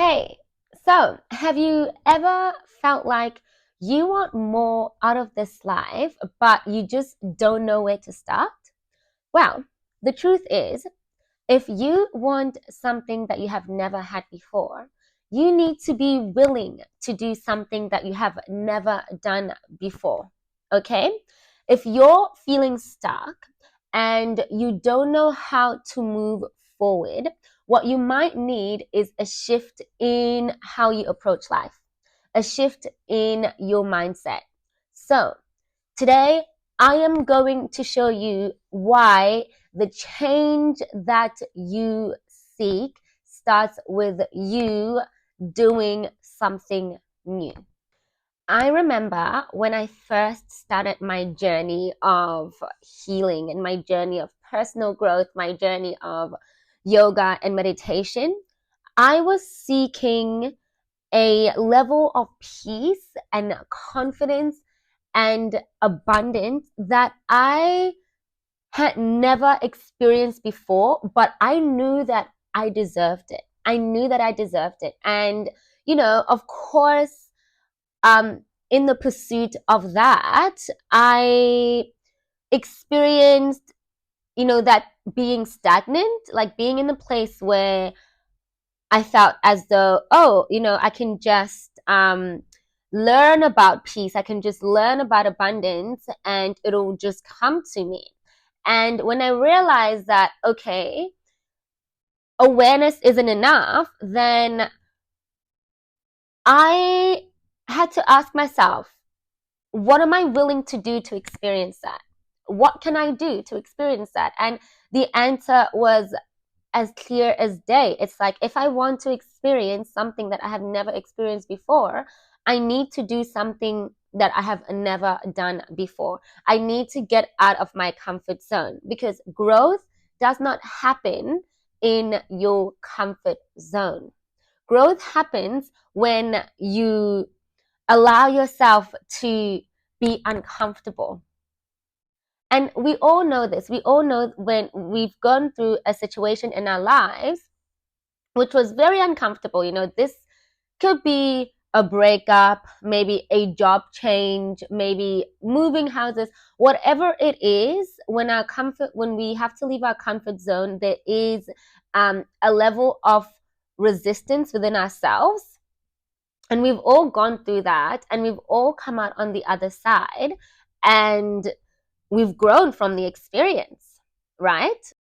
Hey, so have you ever felt like you want more out of this life, but you just don't know where to start? Well, the truth is, if you want something that you have never had before, you need to be willing to do something that you have never done before. Okay? If you're feeling stuck and you don't know how to move forward, what you might need is a shift in how you approach life, a shift in your mindset. So, today, I am going to show you why the change that you seek starts with you doing something new. I remember when I first started my journey of healing and my journey of personal growth, my journey of yoga and meditation, I was seeking a level of peace and confidence and abundance that I had never experienced before, but I knew that I deserved it. I knew that I deserved it. And, of course, in the pursuit of that, I experienced, that being stagnant, like being in a place where I felt as though, oh, I can just learn about peace. I can just learn about abundance and it'll just come to me. And when I realized that, okay, awareness isn't enough, then I had to ask myself, what am I willing to do to experience that? What can I do to experience that? And the answer was as clear as day. It's like if I want to experience something that I have never experienced before, I need to do something that I have never done before. I need to get out of my comfort zone because growth does not happen in your comfort zone. Growth happens when you allow yourself to be uncomfortable. And we all know this. We all know when we've gone through a situation in our lives which was very uncomfortable. This could be a breakup, maybe a job change, maybe moving houses, whatever it is. When we have to leave our comfort zone, there is a level of resistance within ourselves. And we've all gone through that and we've all come out on the other side and we've grown from the experience, right?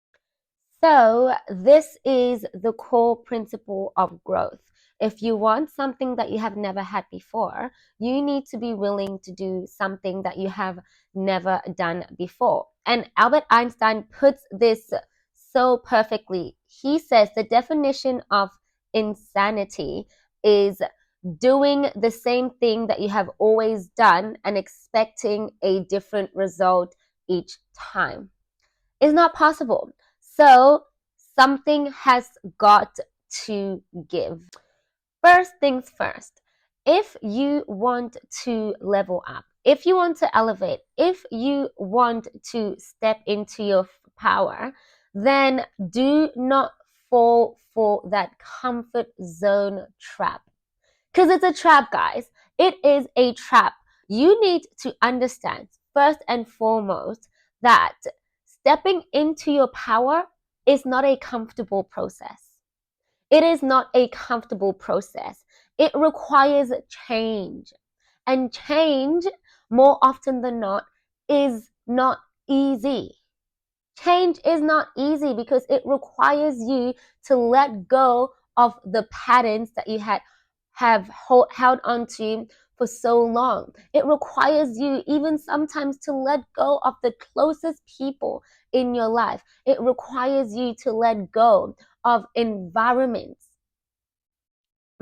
So, this is the core principle of growth. If you want something that you have never had before, you need to be willing to do something that you have never done before. And Albert Einstein puts this so perfectly. He says the definition of insanity is doing the same thing that you have always done and expecting a different result each time. It's not possible. So something has got to give. First things first, if you want to level up, if you want to elevate, if you want to step into your power, then do not fall for that comfort zone trap. Because it's a trap, guys. It is a trap. You need to understand, first and foremost, that stepping into your power is not a comfortable process. It is not a comfortable process. It requires change. And change, more often than not, is not easy. Change is not easy because it requires you to let go of the patterns that you have held on to for so long. It requires you even sometimes to let go of the closest people in your life. It requires you to let go of environments.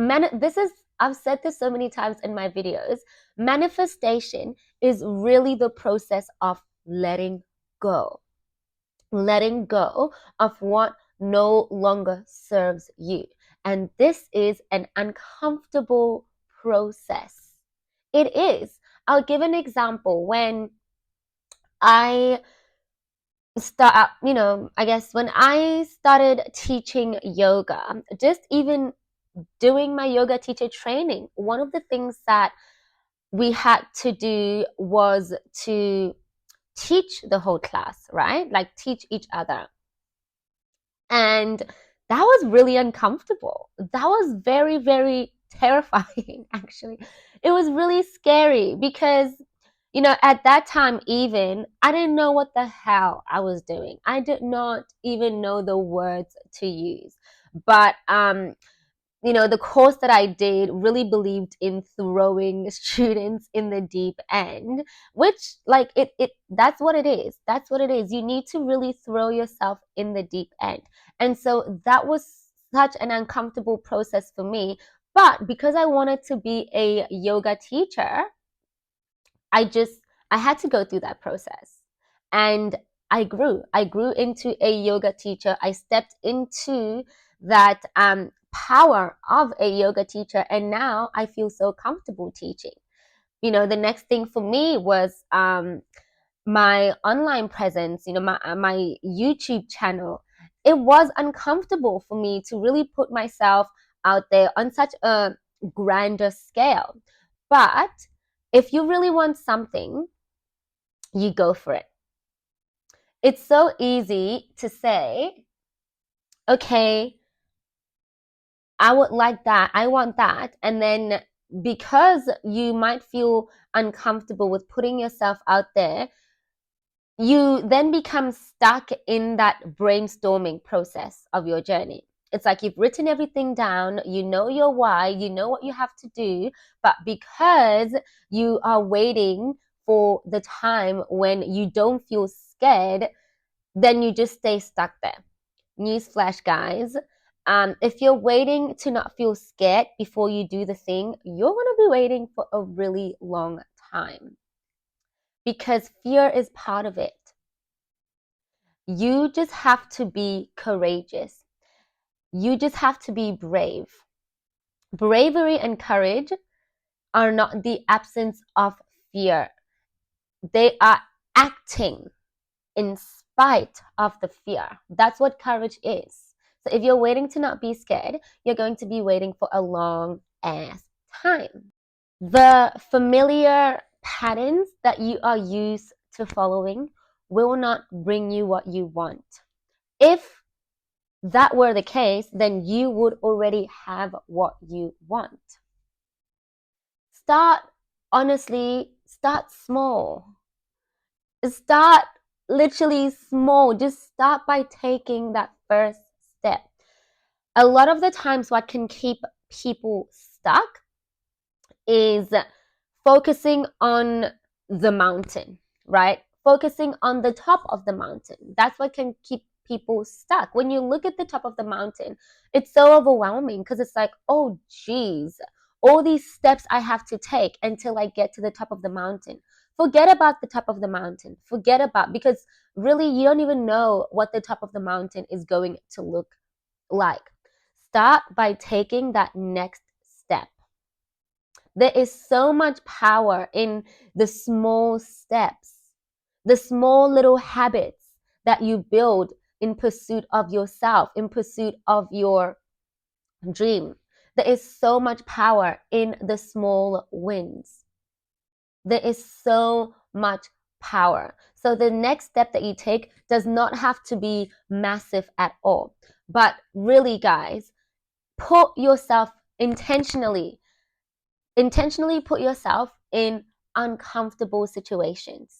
I've said this so many times in my videos. Manifestation is really the process of letting go. Letting go of what no longer serves you. And this is an uncomfortable process. It is. I'll give an example. When I I guess when I started teaching yoga, just even doing my yoga teacher training, one of the things that we had to do was to teach the whole class, right? Like teach each other. And that was really uncomfortable. That was very, very terrifying, actually. It was really scary because, at that time, even, I didn't know what the hell I was doing. I did not even know the words to use. But the course that I did really believed in throwing students in the deep end, which like it that's what it is. That's what it is. You need to really throw yourself in the deep end. And so that was such an uncomfortable process for me. But because I wanted to be a yoga teacher, I just I had to go through that process. And I grew. I grew into a yoga teacher. I stepped into that power of a yoga teacher, and now I feel so comfortable teaching. The next thing for me was my online presence, my YouTube channel. It was uncomfortable for me to really put myself out there on such a grander scale. But if you really want something, you go for it. It's so easy to say, okay, I would like that, I want that. And then because you might feel uncomfortable with putting yourself out there, you then become stuck in that brainstorming process of your journey. It's like you've written everything down, you know your why, you know what you have to do, but because you are waiting for the time when you don't feel scared, then you just stay stuck there. Newsflash, guys. If you're waiting to not feel scared before you do the thing, you're going to be waiting for a really long time because fear is part of it. You just have to be courageous. You just have to be brave. Bravery and courage are not the absence of fear. They are acting in spite of the fear. That's what courage is. So if you're waiting to not be scared, you're going to be waiting for a long ass time. The familiar patterns that you are used to following will not bring you what you want. If that were the case, then you would already have what you want. Honestly, start small. Start literally small. Just start by taking that first step. A lot of the times, what can keep people stuck is focusing on the mountain, right? Focusing on the top of the mountain. That's what can keep people stuck. When you look at the top of the mountain, it's so overwhelming because it's like, oh, geez, all these steps I have to take until I get to the top of the mountain. Forget about the top of the mountain. Because really, you don't even know what the top of the mountain is going to look like. Start by taking that next step. There is so much power in the small steps, the small little habits that you build in pursuit of yourself, in pursuit of your dream. There is so much power in the small wins. There is so much power. So the next step that you take does not have to be massive at all. But really, guys, put yourself intentionally put yourself in uncomfortable situations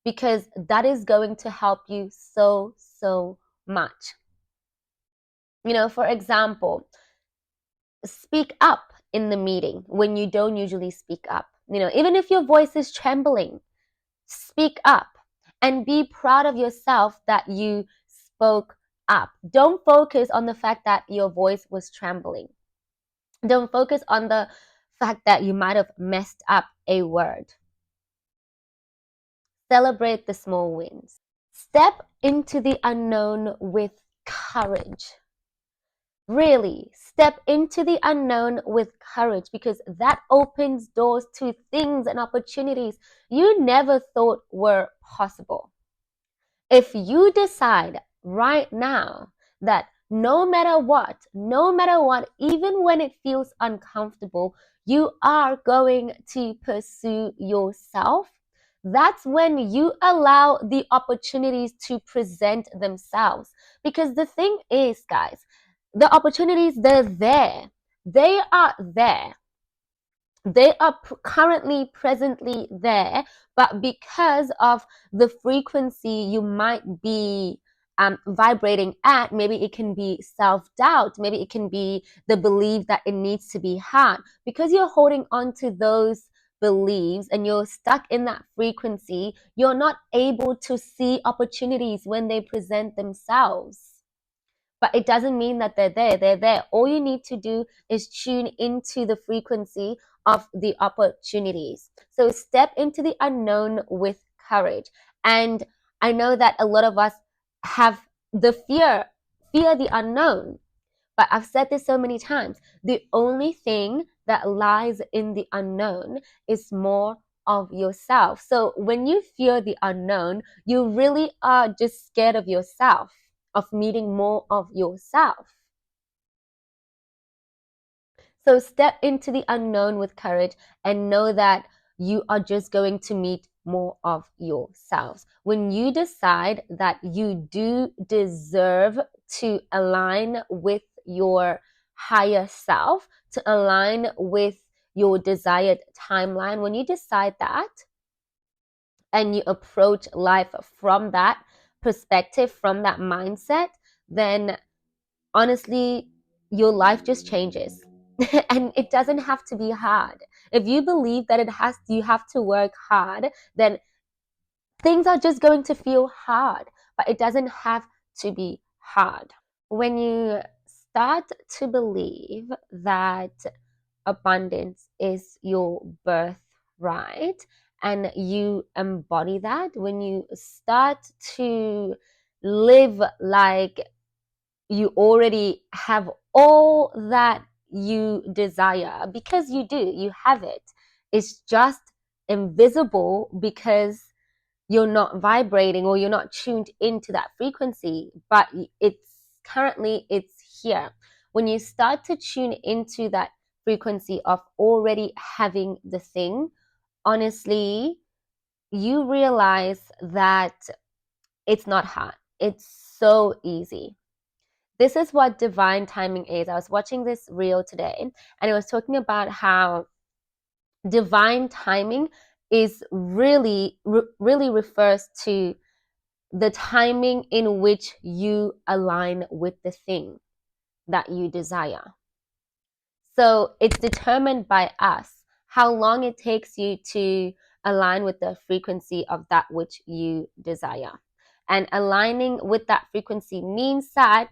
because that is going to help you so, so much. For example, speak up in the meeting when you don't usually speak up. Even if your voice is trembling, speak up and be proud of yourself that you spoke up. Don't focus on the fact that your voice was trembling. Don't focus on the fact that you might have messed up a word. Celebrate the small wins. Step into the unknown with courage. Really, step into the unknown with courage because that opens doors to things and opportunities you never thought were possible. If you decide right now that no matter what, even when it feels uncomfortable, you are going to pursue yourself. That's when you allow the opportunities to present themselves. Because the thing is, guys, the opportunities, they're there. They are there. They are currently, presently there, but because of the frequency you might be vibrating at, maybe it can be self-doubt, maybe it can be the belief that it needs to be had. Because you're holding on to those beliefs and you're stuck in that frequency, you're not able to see opportunities when they present themselves. But it doesn't mean that they're there. They're there. All you need to do is tune into the frequency of the opportunities. So step into the unknown with courage. And I know that a lot of us have the fear the unknown. But I've said this so many times. The only thing that lies in the unknown is more of yourself. So when you fear the unknown, you really are just scared of yourself, of meeting more of yourself. So step into the unknown with courage and know that you are just going to meet more of yourselves. When you decide that you do deserve to align with your higher self, to align with your desired timeline, when you decide that and you approach life from that perspective, from that mindset, then honestly, your life just changes. And it doesn't have to be hard. If you believe that you have to work hard, then things are just going to feel hard, but it doesn't have to be hard. When you start to believe that abundance is your birthright and you embody that, when you start to live like you already have all that you desire, because you have it. It's just invisible because you're not vibrating or you're not tuned into that frequency, but it's here. When you start to tune into that frequency of already having the thing, honestly, you realize that it's not hard. It's so easy. This is what divine timing is. I was watching this reel today and it was talking about how divine timing is really refers to the timing in which you align with the thing that you desire. So it's determined by us how long it takes you to align with the frequency of that which you desire. And aligning with that frequency means that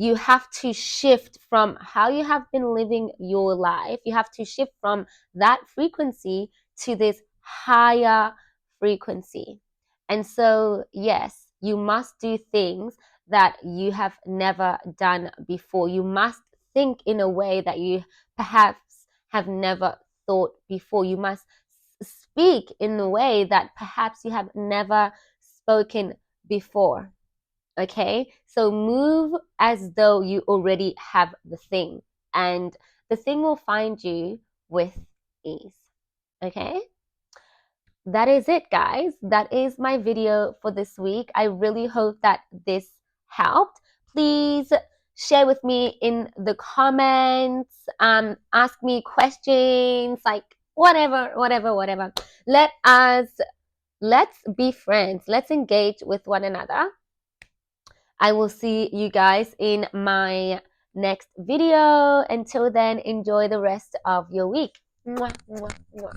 you have to shift from how you have been living your life. You have to shift from that frequency to this higher frequency. And so, yes, you must do things that you have never done before. You must think in a way that you perhaps have never thought before. You must speak in a way that perhaps you have never spoken before. Okay, so move as though you already have the thing, and the thing will find you with ease. Okay, that is it, guys. That is my video for this week. I really hope that this helped. Please share with me in the comments, ask me questions, like whatever. Let's be friends. Let's engage with one another. I will see you guys in my next video. Until then, enjoy the rest of your week. Mwah, mwah, mwah.